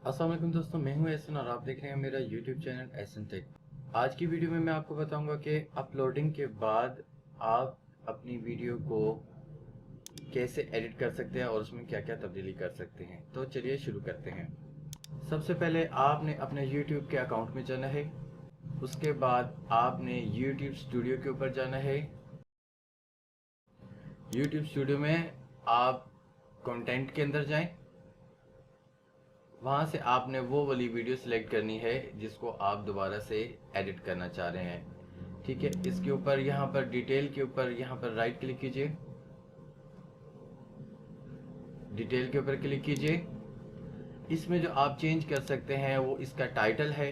अस्सलाम वालेकुम दोस्तों, मैं हूं एहसन और आप देख रहे हैं मेरा यूट्यूब चैनल एहसन टेक। आज की वीडियो में मैं आपको बताऊंगा कि अपलोडिंग के बाद आप अपनी वीडियो को कैसे एडिट कर सकते हैं और उसमें क्या क्या तब्दीली कर सकते हैं। तो चलिए शुरू करते हैं। सबसे पहले आपने अपने यूट्यूब के अकाउंट में जाना है। उसके बाद आपने यूट्यूब स्टूडियो के ऊपर जाना है। यूट्यूब स्टूडियो में आप कंटेंट के अंदर जाएं। वहाँ से आपने वो वाली वीडियो सिलेक्ट करनी है जिसको आप दोबारा से एडिट करना चाह रहे हैं। ठीक है, इसके ऊपर यहाँ पर डिटेल के ऊपर यहाँ पर राइट क्लिक कीजिए। डिटेल के ऊपर क्लिक कीजिए। इसमें जो आप चेंज कर सकते हैं वो इसका टाइटल है।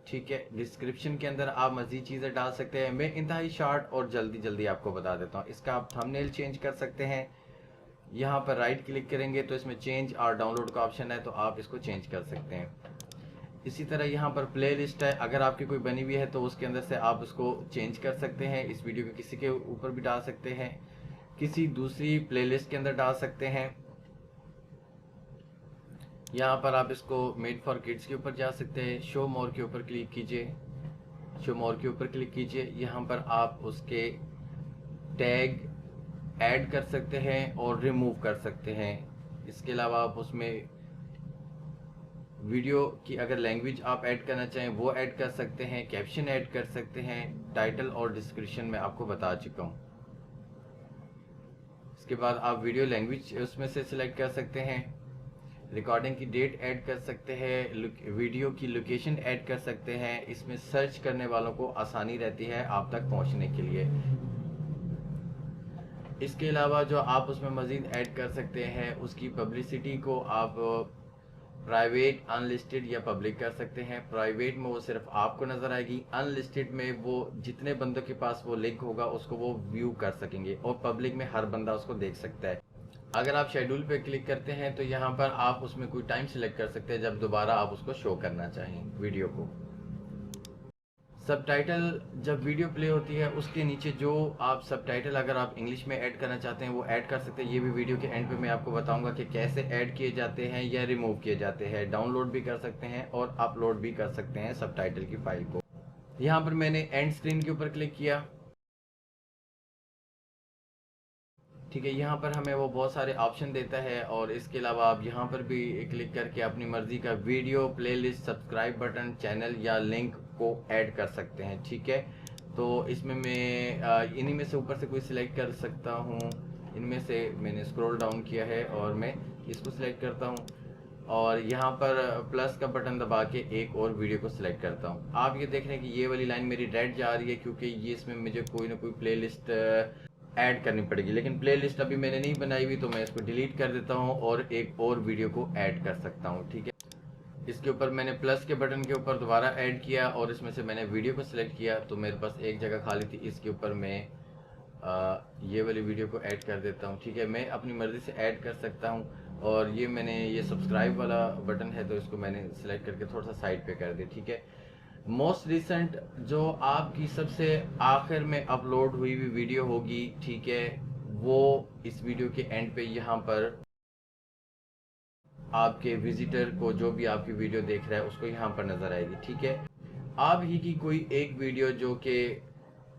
ठीक है, डिस्क्रिप्शन के अंदर आप मजीद चीज़ें डाल सकते हैं। मैं इंतहाई शॉर्ट और जल्दी जल्दी आपको बता देता हूँ। इसका आप थंबनेल चेंज कर सकते हैं। यहाँ पर राइट क्लिक करेंगे तो इसमें चेंज और डाउनलोड का ऑप्शन है, तो आप इसको चेंज कर सकते हैं। इसी तरह यहाँ पर प्ले लिस्ट है, अगर आपकी कोई बनी हुई है तो उसके अंदर से आप उसको चेंज कर सकते हैं। इस वीडियो को किसी के ऊपर भी डाल सकते हैं, किसी दूसरी प्लेलिस्ट के अंदर डाल सकते हैं। यहाँ पर आप इसको मेड फॉर किड्स के ऊपर जा सकते हैं। शो मोर के ऊपर क्लिक कीजिए। शो मोर के ऊपर क्लिक कीजिए। यहाँ पर आप उसके टैग ऐड कर सकते हैं और रिमूव कर सकते हैं। इसके अलावा आप उसमें वीडियो की अगर लैंग्वेज आप ऐड करना चाहें वो ऐड कर सकते हैं, कैप्शन ऐड कर सकते हैं। टाइटल और डिस्क्रिप्शन में आपको बता चुका हूँ। इसके बाद आप वीडियो लैंग्वेज उसमें से सिलेक्ट कर सकते हैं। रिकॉर्डिंग की डेट ऐड कर सकते हैं। वीडियो की लोकेशन ऐड कर सकते हैं। इसमें सर्च करने वालों को आसानी रहती है आप तक पहुंचने के लिए। इसके अलावा जो आप उसमें मज़ीद ऐड कर सकते हैं उसकी पब्लिसिटी को आप प्राइवेट, अनलिस्टेड या पब्लिक कर सकते हैं। प्राइवेट में वो सिर्फ आपको नजर आएगी, अनलिस्टेड में वो जितने बंदों के पास वो लिंक होगा उसको वो व्यू कर सकेंगे, और पब्लिक में हर बंदा उसको देख सकता है। अगर आप शेड्यूल पे क्लिक करते हैं तो यहाँ पर आप उसमें कोई टाइम सिलेक्ट कर सकते हैं जब दोबारा आप उसको शो करना चाहें वीडियो को। सबटाइटल जब वीडियो प्ले होती है उसके नीचे जो आप सबटाइटल अगर आप इंग्लिश में ऐड करना चाहते हैं वो ऐड कर सकते हैं। ये भी वीडियो के एंड पे मैं आपको बताऊंगा कि कैसे ऐड किए जाते हैं या रिमूव किए जाते हैं। डाउनलोड भी कर सकते हैं और अपलोड भी कर सकते हैं सबटाइटल की फाइल को। यहाँ पर मैंने एंड स्क्रीन के ऊपर क्लिक किया। ठीक है, यहाँ पर हमें वो बहुत सारे ऑप्शन देता है, और इसके अलावा आप यहाँ पर भी क्लिक करके अपनी मर्जी का video, playlist, subscribe button, channel या लिंक को ऐड कर सकते हैं। ठीक है, तो इसमें मैं इन्हीं में से ऊपर से कोई सिलेक्ट कर सकता हूँ। इनमें से मैंने स्क्रॉल डाउन किया है और मैं इसको सिलेक्ट करता हूँ, और यहाँ पर प्लस का बटन दबा के एक और वीडियो को सिलेक्ट करता हूँ। आप ये देख रहे हैं कि ये वाली लाइन मेरी रेड जा रही है क्योंकि ये इसमें मुझे कोई ना कोई प्लेलिस्ट ऐड करनी पड़ेगी, लेकिन प्लेलिस्ट अभी मैंने नहीं बनाई हुई तो मैं इसको डिलीट कर देता हूँ और एक और वीडियो को ऐड कर सकता हूँ। ठीक है, इसके ऊपर मैंने प्लस के बटन के ऊपर दोबारा ऐड किया और इसमें से मैंने वीडियो को सिलेक्ट किया, तो मेरे पास एक जगह खाली थी। इसके ऊपर मैं ये वाली वीडियो को ऐड कर देता हूँ। ठीक है, मैं अपनी मर्ज़ी से ऐड कर सकता हूँ। और ये मैंने ये सब्सक्राइब वाला बटन है तो इसको मैंने सेलेक्ट करके थोड़ा सा साइड पे कर दिया। ठीक है, मोस्ट रिसेंट जो आपकी सबसे आखिर में अपलोड हुई हुई वीडियो होगी, ठीक है, वो इस वीडियो के एंड पे यहाँ पर आपके विजिटर को, जो भी आपकी वीडियो देख रहा है, उसको यहाँ पर नज़र आएगी। ठीक है, आप ही की कोई एक वीडियो जो कि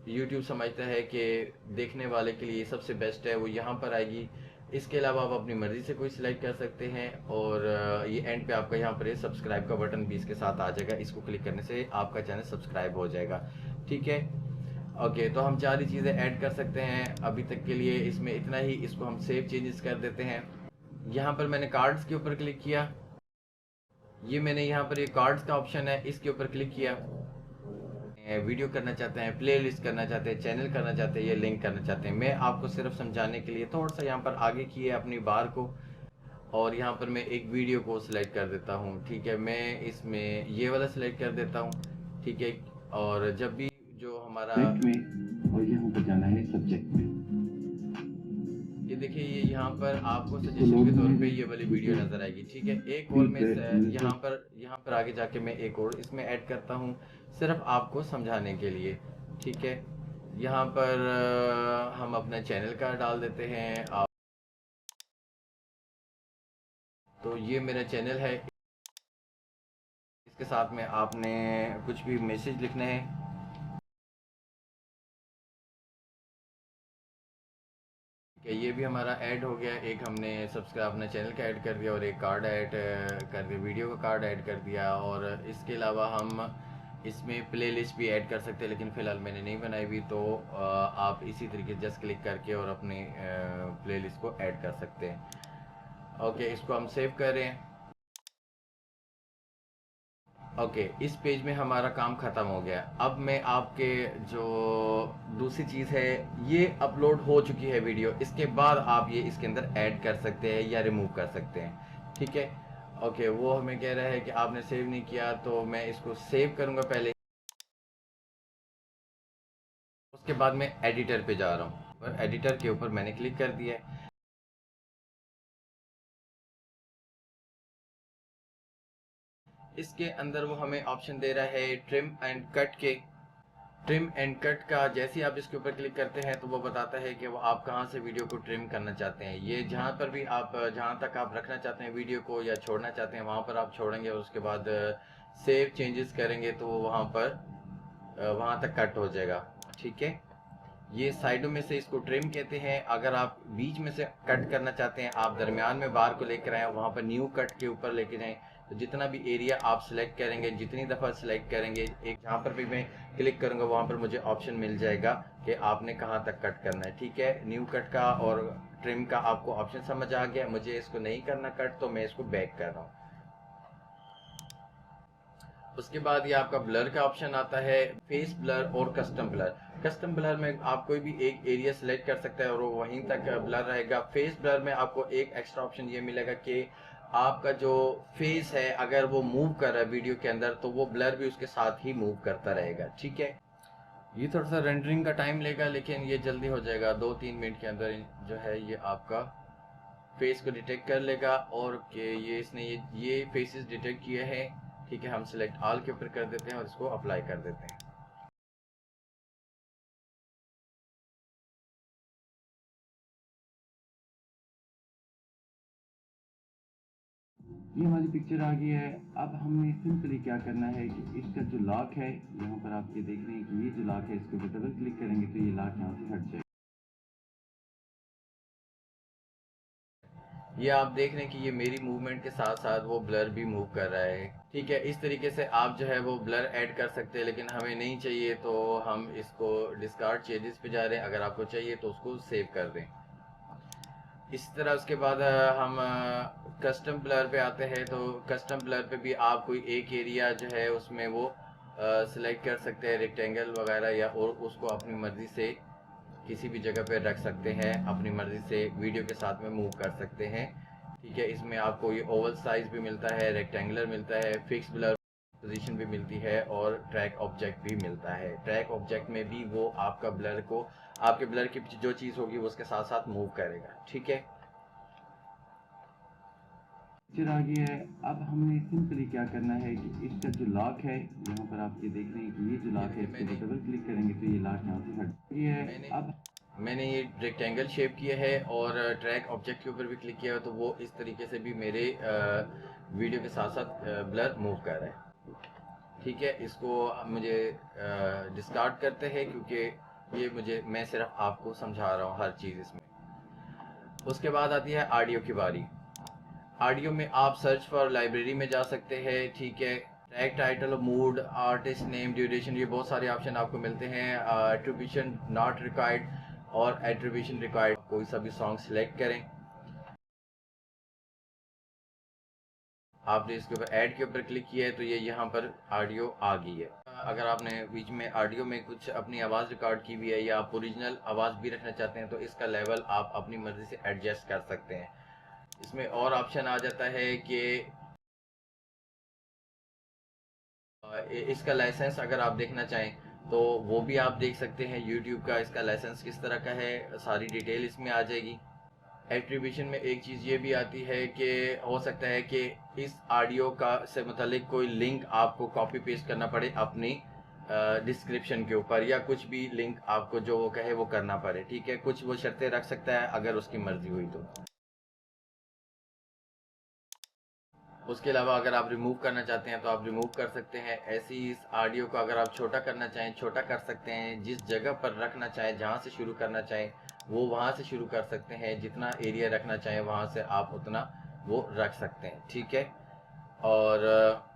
YouTube समझता है कि देखने वाले के लिए सबसे बेस्ट है वो यहाँ पर आएगी। इसके अलावा आप अपनी मर्ज़ी से कोई सिलेक्ट कर सकते हैं, और ये एंड पे आपका यहाँ पर ये सब्सक्राइब का बटन भी इसके साथ आ जाएगा। इसको क्लिक करने से आपका चैनल सब्सक्राइब हो जाएगा। ठीक है, ओके, तो हम चार ही चीज़ें ऐड कर सकते हैं अभी तक के लिए। इसमें इतना ही, इसको हम सेव चेंजेस कर देते हैं। यहाँ पर मैंने कार्ड्स के ऊपर क्लिक किया। ये मैंने यहाँ पर ये कार्ड्स का ऑप्शन है, इसके ऊपर क्लिक किया। वीडियो करना चाहते हैं, प्ले लिस्ट करना चाहते हैं, चैनल करना चाहते हैं, ये लिंक करना चाहते हैं। मैं आपको सिर्फ समझाने के लिए थोड़ा सा यहाँ पर आगे किए अपनी बार को, और यहाँ पर मैं एक वीडियो को सिलेक्ट कर देता हूँ। ठीक है, मैं इसमें ये वाला सिलेक्ट कर देता हूँ। ठीक है, और जब भी जो हमारा में, और यहाँ पर जाना है सब्जेक्ट में, ये देखिए, ये यहाँ पर आपको सजेशन के तौर पे ये वाली वीडियो नजर आएगी। ठीक है, एक और मैं यहाँ पर आगे जाके मैं एक और इसमें ऐड करता हूँ सिर्फ आपको समझाने के लिए। ठीक है, यहाँ पर हम अपना चैनल का डाल देते हैं। आप, तो ये मेरा चैनल है। इसके साथ में आपने कुछ भी मैसेज लिखना है। ये भी हमारा ऐड हो गया। एक हमने सब्सक्राइब अपने चैनल का ऐड कर दिया और एक कार्ड ऐड कर दिया, वीडियो का कार्ड ऐड कर दिया। और इसके अलावा हम इसमें प्लेलिस्ट भी ऐड कर सकते हैं, लेकिन फ़िलहाल मैंने नहीं बनाई हुई। तो आप इसी तरीके से जस्ट क्लिक करके और अपनी प्लेलिस्ट को ऐड कर सकते हैं। ओके, इसको हम सेव कर रहे हैं। ओके, इस पेज में हमारा काम ख़त्म हो गया। अब मैं आपके जो दूसरी चीज़ है, ये अपलोड हो चुकी है वीडियो। इसके बाद आप ये इसके अंदर ऐड कर सकते हैं या रिमूव कर सकते हैं, ठीक है। ओके, वो हमें कह रहा है कि आपने सेव नहीं किया, तो मैं इसको सेव करूँगा पहले, उसके बाद मैं एडिटर पे जा रहा हूँ और एडिटर के ऊपर मैंने क्लिक कर दिया है। इसके अंदर वो हमें ऑप्शन दे रहा है ट्रिम एंड कट के। ट्रिम एंड कट का जैसे ही आप इसके ऊपर क्लिक करते हैं तो वो बताता है कि वो आप कहाँ से वीडियो को ट्रिम करना चाहते हैं। ये जहाँ पर भी आप जहाँ तक आप रखना चाहते हैं वीडियो को या छोड़ना चाहते हैं वहाँ पर आप छोड़ेंगे, और उसके बाद सेव चेंजेस करेंगे तो वो वहाँ पर वहाँ तक कट हो जाएगा, ठीक है। ये साइडों में से इसको ट्रिम कहते हैं। अगर आप बीच में से कट करना चाहते हैं, आप दरमियान में बार को लेकर आए, वहाँ पर न्यू कट के ऊपर लेके जाएं, तो जितना भी एरिया आप सिलेक्ट करेंगे, जितनी दफ़ा सिलेक्ट करेंगे, एक जहाँ पर भी मैं क्लिक करूँगा वहाँ पर मुझे ऑप्शन मिल जाएगा कि आपने कहाँ तक कट करना है, ठीक है। न्यू कट का और ट्रिम का आपको ऑप्शन समझ आ गया। मुझे इसको नहीं करना कट, तो मैं इसको बैक कर रहा हूँ। उसके बाद ये आपका ब्लर का ऑप्शन आता है, फेस ब्लर और कस्टम ब्लर। कस्टम ब्लर में आप कोई भी एक एरिया सेलेक्ट कर सकते हैं और वो वहीं तक ब्लर रहेगा। फेस ब्लर में आपको एक एक्स्ट्रा ऑप्शन ये मिलेगा कि आपका जो फेस है अगर वो मूव कर रहा है वीडियो के अंदर, तो वो ब्लर भी उसके साथ ही मूव करता रहेगा, ठीक है। ये थोड़ा सा रेंडरिंग का टाइम लेगा, लेकिन ये जल्दी हो जाएगा। 2-3 मिनट के अंदर जो है ये आपका फेस को डिटेक्ट कर लेगा। और कि ये इसने ये फेसेस डिटेक्ट किए हैं, ठीक है। हम सिलेक्ट ऑल के ऊपर कर देते हैं और इसको अप्लाई कर देते हैं। ये हमारी पिक्चर आ गई है। अब हमें सिंपली क्या करना है कि इसका जो लॉक है, यहाँ पर आप ये देख रहे हैं कि ये जो लॉक है, इसके ऊपर डबल क्लिक करेंगे तो ये लॉक यहाँ से हट जाएगा। ये आप देख रहे हैं कि ये मेरी मूवमेंट के साथ साथ वो ब्लर भी मूव कर रहा है, ठीक है। इस तरीके से आप जो है वो ब्लर ऐड कर सकते हैं, लेकिन हमें नहीं चाहिए तो हम इसको डिस्कार्ड चेंजेस पे जा रहे हैं। अगर आपको चाहिए तो उसको सेव कर दें। इस तरह उसके बाद हम कस्टम ब्लर पे आते हैं। तो कस्टम ब्लर पे भी आप कोई एक एरिया जो है उसमें वो सिलेक्ट कर सकते हैं, रेक्टेंगल वगैरह, या और उसको अपनी मर्ज़ी से किसी भी जगह पे रख सकते हैं, अपनी मर्ज़ी से वीडियो के साथ में मूव कर सकते हैं, ठीक है। इसमें आपको ये ओवल साइज़ भी मिलता है, रेक्टेंगुलर मिलता है, फिक्स ब्लर पोजीशन भी मिलती है और ट्रैक ऑब्जेक्ट भी मिलता है। ट्रैक ऑब्जेक्ट में भी वो आपका ब्लर को, आपके ब्लर के पीछे जो चीज़ होगी वो उसके साथ साथ मूव करेगा, ठीक है। पिक्चर आ गई है। अब हमें सिंपली क्या करना है कि इसका जो लॉक है, यहाँ पर आप ये देख रहे हैं कि ये जो लॉक है, इसके ऊपर डबल क्लिक करेंगे तो ये लॉक यहाँ से हट गई है। अब मैंने ये रेक्टेंगल शेप किया है और ट्रैक ऑब्जेक्ट के ऊपर भी क्लिक किया है, तो वो इस तरीके से भी मेरे वीडियो के साथ साथ ब्लर मूव कर रहा है, ठीक है। इसको मुझे डिस्कार्ड करते हैं क्योंकि ये मैं सिर्फ आपको समझा रहा हूँ हर चीज़ इसमें। उसके बाद आती है ऑडियो की बारी। ऑडियो में आप सर्च फॉर लाइब्रेरी में जा सकते हैं, ठीक है। Track title, mood, artist name, duration, ये बहुत सारे ऑप्शन आपको मिलते हैं। एट्रीब्यूशन नॉट रिक्वायर्ड और एट्रीब्यूशन रिक्वायर्ड। कोई सा भी सॉन्ग सिलेक्ट करें। आपने इसके ऊपर ऐड के ऊपर क्लिक किया है तो ये यहाँ पर ऑडियो आ गई है। अगर आपने बीच में ऑडियो में कुछ अपनी आवाज़ रिकॉर्ड की हुई है या आप ओरिजिनल आवाज़ भी रखना चाहते हैं तो इसका लेवल आप अपनी मर्ज़ी से एडजस्ट कर सकते हैं। इसमें और ऑप्शन आ जाता है कि इसका लाइसेंस अगर आप देखना चाहें तो वो भी आप देख सकते हैं। यूट्यूब का इसका लाइसेंस किस तरह का है, सारी डिटेल इसमें आ जाएगी। एट्रीब्यूशन में एक चीज़ ये भी आती है कि हो सकता है कि इस ऑडियो का से मुतालिक कोई लिंक आपको कॉपी पेस्ट करना पड़े अपनी डिस्क्रिप्शन के ऊपर, या कुछ भी लिंक आपको जो वो कहे वो करना पड़े, ठीक है। कुछ वो शर्तें रख सकता है अगर उसकी मर्जी हुई तो। उसके अलावा अगर आप रिमूव करना चाहते हैं तो आप रिमूव कर सकते हैं। ऐसे ही इस ऑडियो को अगर आप छोटा करना चाहें छोटा कर सकते हैं। जिस जगह पर रखना चाहें, जहाँ से शुरू करना चाहें वो वहाँ से शुरू कर सकते हैं। जितना एरिया रखना चाहें वहाँ से आप उतना वो रख सकते हैं, ठीक है। और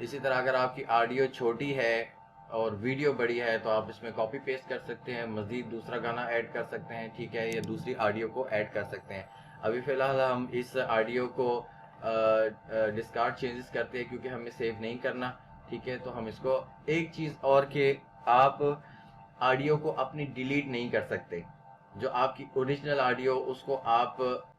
इसी तरह अगर आपकी ऑडियो छोटी है और वीडियो बड़ी है तो आप इसमें कॉपी पेस्ट कर सकते हैं, मज़ीद दूसरा गाना ऐड कर सकते हैं, ठीक है, या दूसरी ऑडियो को ऐड कर सकते हैं। अभी फ़िलहाल हम इस ऑडियो को डिस्कार्ड चेंजेस करते हैं क्योंकि हमें सेव नहीं करना, ठीक है। तो हम इसको एक चीज़ और कि आप ऑडियो को अपनी डिलीट नहीं कर सकते। जो आपकी ओरिजिनल ऑडियो उसको आप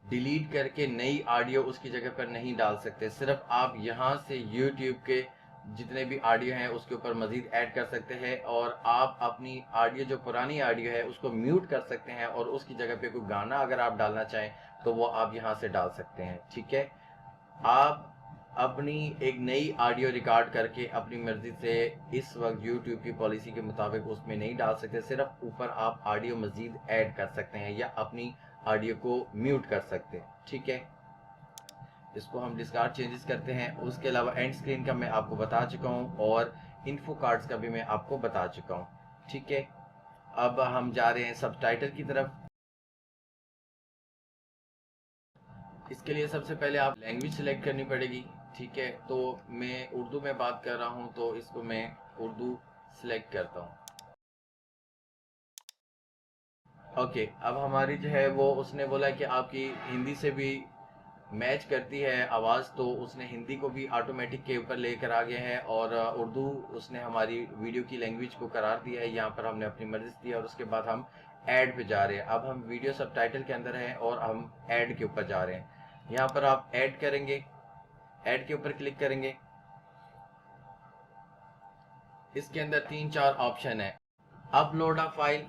डिलीट करके नई ऑडियो उसकी जगह पर नहीं डाल सकते। सिर्फ आप यहाँ से यूट्यूब के जितने भी ऑडियो हैं उसके ऊपर मज़ीद ऐड कर सकते हैं और आप अपनी ऑडियो जो पुरानी ऑडियो है उसको म्यूट कर सकते हैं और उसकी जगह पे कोई गाना अगर आप डालना चाहें तो वो आप यहाँ से डाल सकते हैं, ठीक है। आप अपनी एक नई ऑडियो रिकॉर्ड करके अपनी मर्जी से इस वक्त YouTube की पॉलिसी के मुताबिक उसमें नहीं डाल सकते। सिर्फ ऊपर आप ऑडियो मज़ीद ऐड कर सकते हैं या अपनी ऑडियो को म्यूट कर सकते हैं, ठीक है। इसको हम डिस्कार्ड चेंजेस करते हैं। उसके अलावा एंड स्क्रीन का मैं आपको बता चुका हूँ और इन्फो कार्ड्स का भी मैं आपको बता चुका हूँ, ठीक है। अब हम जा रहे हैं सबटाइटल की तरफ। इसके लिए सबसे पहले आप लैंग्वेज सेलेक्ट करनी पड़ेगी, ठीक है। तो मैं उर्दू में बात कर रहा हूँ तो इसको मैं उर्दू सेलेक्ट करता हूँ। ओके, अब हमारी जो है वो उसने बोला कि आपकी हिंदी से भी मैच करती है आवाज़, तो उसने हिंदी को भी ऑटोमेटिक के ऊपर लेकर आ गया है और उर्दू उसने हमारी वीडियो की लैंग्वेज को करार दिया है। यहाँ पर हमने अपनी मर्जी दी और उसके बाद हम ऐड पे जा रहे हैं। अब हम वीडियो सबटाइटल के अंदर हैं और हम ऐड के ऊपर जा रहे हैं। यहाँ पर आप ऐड करेंगे, ऐड के ऊपर क्लिक करेंगे। इसके अंदर 3-4 ऑप्शन है। अपलोड अ फाइल,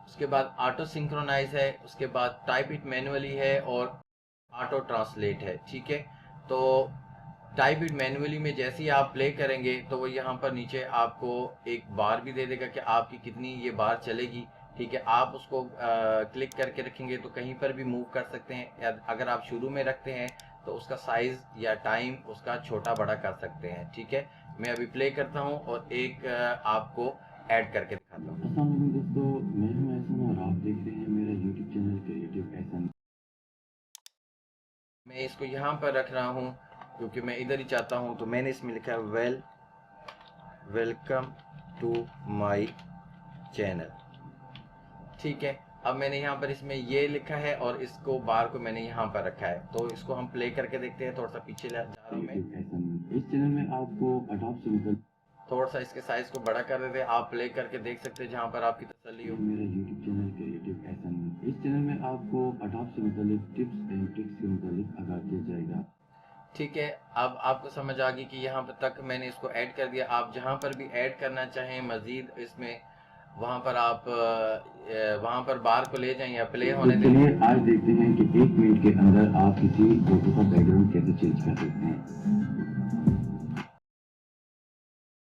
उसके बाद ऑटो सिंक्रोनाइज है, उसके बाद टाइप इट मैनुअली है और ऑटो ट्रांसलेट है, ठीक है। तो टाइप इट मैनुअली में जैसे ही आप प्ले करेंगे तो वो यहाँ पर नीचे आपको एक बार भी दे देगा कि आपकी कितनी ये बार चलेगी, ठीक है। आप उसको क्लिक करके रखेंगे तो कहीं पर भी मूव कर सकते हैं, या अगर आप शुरू में रखते हैं तो उसका साइज या टाइम उसका छोटा बड़ा कर सकते हैं, ठीक है। मैं अभी प्ले करता हूँ और एक आपको ऐड करके दिखाता हूँ। अस्सलाम वालेकुम दोस्तों, मैं हूं एहसन और आप देख रहे हैं मेरा यूट्यूब चैनल क्रिएटिव एहसन। मैं इसको यहाँ पर रख रहा हूँ क्योंकि मैं इधर ही चाहता हूँ, तो मैंने इसमें लिखा है वेलकम टू माय चैनल, ठीक है। अब मैंने यहाँ पर इसमें ये लिखा है और इसको बार को मैंने यहाँ पर रखा है। तो इसको हम प्ले करके देखते हैं। थोड़ा सा पीछे जा रहा हूँ मैं, इस चैनल में आपको अडॉब से मतलब थोड़ा सा इसके साइज को बड़ा कर देते हैं। आप प्ले करके देख सकते हैं जहाँ पर आपकी तसल्ली हो। मेरा यूट्यूब चैनल क्रिएटिव एहसन। इस चैनल में आपको अडॉब से मतलब टिप्स एंड ट्रिक्स के मतलब आगाह किया जाएगा, ठीक है। अब आपको समझ आ गई कि यहाँ पर तक मैंने इसको ऐड कर दिया। आप जहाँ पर भी ऐड करना चाहें मज़ीद इसमें, वहाँ पर आप वहाँ पर बार को ले जाएं या प्ले तो होने दें। चलिए आज देखते हैं कि 1 मिनट के अंदर आप किसी फोटो का बैकग्राउंड कैसे चेंज कर सकते हैं।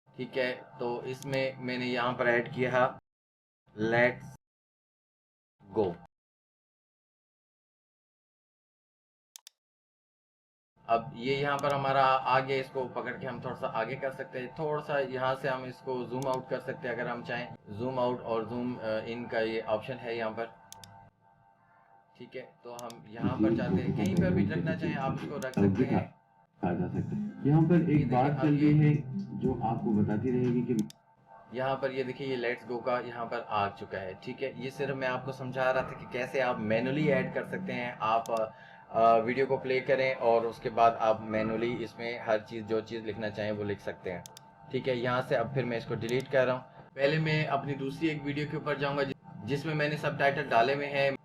ठीक है, तो इसमें मैंने यहाँ पर ऐड किया लेट्स गो। अब ये यहाँ पर हमारा आगे, इसको पकड़ के हम थोड़ा सा आगे कर सकते हैं। थोड़ा सा यहाँ से हम इसको जूम आउट कर सकते हैं अगर हम चाहें। जूम आउट और जूम इन का ये ऑप्शन है यहाँ पर, ठीक है। तो हम यहाँ पर चाहते हैं कहीं पर भी रखना चाहें आप इसको रख सकते हैं। आ जा सकते हैं। यहाँ पर ये एक देखिए, बात अब चल ये रही है जो आपको बताती रहेगी कि यहाँ पर ये देखिए, ये लेट्स गो का यहाँ पर आ चुका है, ठीक है। ये सिर्फ मैं आपको समझा रहा था कि कैसे आप मैनुअली ऐड कर सकते हैं। आप वीडियो को प्ले करें और उसके बाद आप मैनुअली इसमें हर चीज़, जो चीज़ लिखना चाहें वो लिख सकते हैं, ठीक है। यहाँ से अब फिर मैं इसको डिलीट कर रहा हूँ। पहले मैं अपनी दूसरी एक वीडियो के ऊपर जाऊँगा जिसमें मैंने सबटाइटल डाले हुए हैं,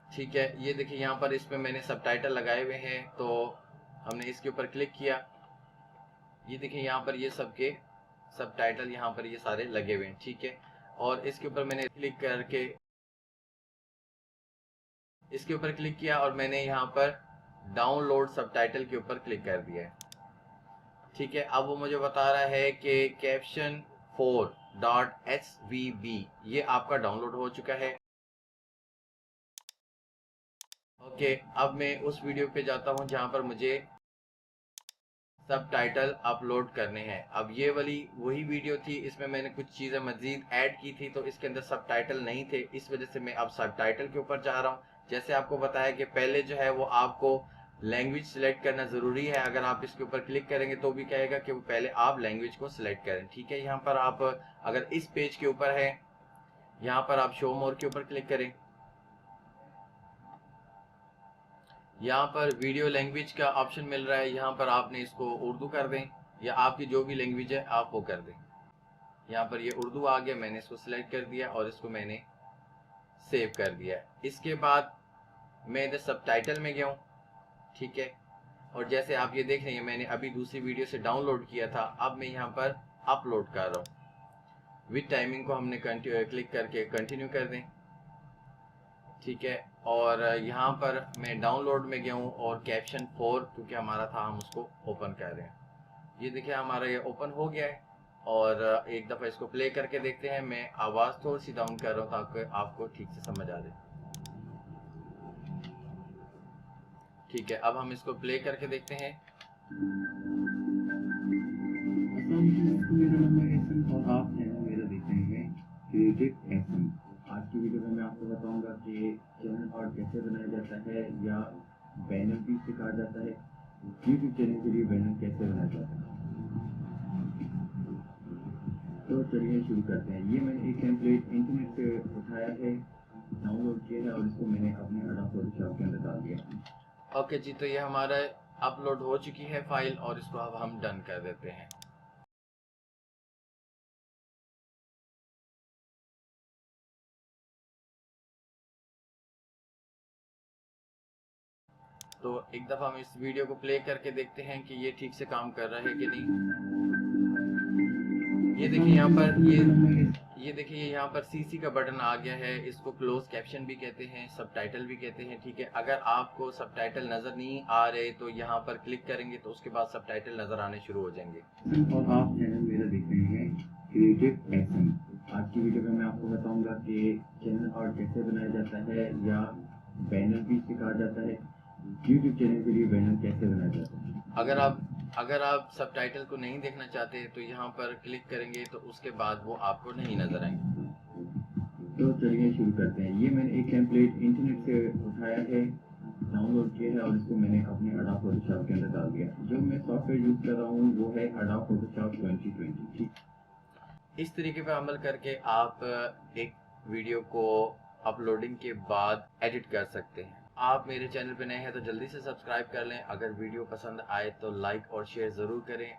ठीक है। ये देखिए यहाँ पर इसमें मैंने सबटाइटल लगाए हुए हैं। तो हमने इसके ऊपर क्लिक किया, ये देखिए यहाँ पर ये सबके सबटाइटल यहाँ पर ये सारे लगे हुए हैं, ठीक है। और इसके ऊपर मैंने क्लिक करके इसके ऊपर क्लिक किया और मैंने यहाँ पर डाउनलोड सबटाइटल के ऊपर क्लिक कर दिया है, ठीक है। अब वो मुझे बता रहा है कि कैप्शन 4.hvb ये आपका डाउनलोड हो चुका है। ओके, अब मैं उस वीडियो पे जाता हूँ जहाँ पर मुझे सबटाइटल अपलोड करने हैं। अब ये वाली वही वीडियो थी, इसमें मैंने कुछ चीज़ें मजीद ऐड की थी, तो इसके अंदर सबटाइटल नहीं थे, इस वजह से मैं अब सबटाइटल के ऊपर जा रहा हूँ। जैसे आपको बताया कि पहले जो है वो आपको लैंग्वेज सिलेक्ट करना ज़रूरी है। अगर आप इसके ऊपर क्लिक करेंगे तो भी कहेगा कि वो पहले आप लैंग्वेज को सिलेक्ट करें, ठीक है। यहाँ पर आप अगर इस पेज के ऊपर है, यहाँ पर आप शो मोर के ऊपर क्लिक करें, यहाँ पर वीडियो लैंग्वेज का ऑप्शन मिल रहा है, यहाँ पर आपने इसको उर्दू कर दें या आपकी जो भी लैंग्वेज है आप वो कर दें। यहाँ पर ये उर्दू आ गया, मैंने इसको सिलेक्ट कर दिया और इसको मैंने सेव कर दिया। इसके बाद मैं इधर सबटाइटल में गया हूँ, ठीक है। और जैसे आप ये देख रहे हैं मैंने अभी दूसरी वीडियो से डाउनलोड किया था, अब मैं यहाँ पर अपलोड कर रहा हूँ। विद टाइमिंग को हमने क्लिक करके कंटिन्यू कर दें, ठीक है। और यहाँ पर मैं डाउनलोड में गया हूँ और कैप्शन 4 क्योंकि हमारा था, हम उसको ओपन कर रहे हैं। ये देखिए हमारा ये ओपन हो गया है। और एक दफ़ा इसको प्ले करके देखते हैं। मैं आवाज़ थोड़ी सी डाउन कर रहा हूँ ताकि आपको ठीक से समझ आ जाए, ठीक है। अब हम इसको प्ले करके देखते हैं। मेरा नाम है एहसन और आप चैनल मेरा देख रहे हैं क्रिएटिव एहसन। आज की वीडियो में मैं आपको बताऊंगा कि चैनल आर्ट कैसे बनाया जाता है या बैनर भी सिखा जाता है। यूट्यूब चैनल के लिए बैनर कैसे बनाया जाता है, तो चलिए शुरू करते हैं। ये मैंने एक टेम्पलेट इंटरनेट से उठाया है, डाउनलोड किया है और इसको मैंने अपने अडोब फोटोशॉप के अंदर डाल दिया। ओके जी, तो ये हमारा अपलोड हो चुकी है फाइल और इसको अब हम डन कर देते हैं। तो एक दफ़ा हम इस वीडियो को प्ले करके देखते हैं कि ये ठीक से काम कर रहा है कि नहीं। ये देखिए यहाँ पर ये देखिए यहाँ पर सीसी का बटन आ गया है। इसको क्लोज कैप्शन भी कहते हैं, सबटाइटल भी कहते हैं, ठीक है। अगर आपको सबटाइटल नज़र नहीं आ रहे तो यहाँ पर क्लिक करेंगे तो उसके बाद सबटाइटल नज़र आने शुरू हो जाएंगे। और आप चैनल मेरा देख रहे हैं क्रिएटिव एहसन। आज की वीडियो में मैं आपको बताऊंगा कि चैनल आर्ट कैसे बनाया जाता है या बैनर भी सिखा जाता है। यूट्यूब चैनल के लिए बैनर कैसे बनाया जाता है। अगर आप सबटाइटल को नहीं देखना चाहते तो यहाँ पर क्लिक करेंगे तो उसके बाद वो आपको नहीं नजर आएंगे। तो चलिए शुरू करते हैं। ये मैंने एक टेम्पलेट इंटरनेट से उठाया है, डाउनलोड किया है और इसको मैंने अपने अडोब फोटोशॉप के अंदर डाल दिया। जो मैं सॉफ्टवेयर यूज कर रहा हूँ वो है अडोब फोटोशॉप 2020। इस तरीके पर अमल करके आप एक वीडियो को अपलोडिंग के बाद एडिट कर सकते हैं। आप मेरे चैनल पे नए हैं तो जल्दी से सब्सक्राइब कर लें। अगर वीडियो पसंद आए तो लाइक और शेयर ज़रूर करें।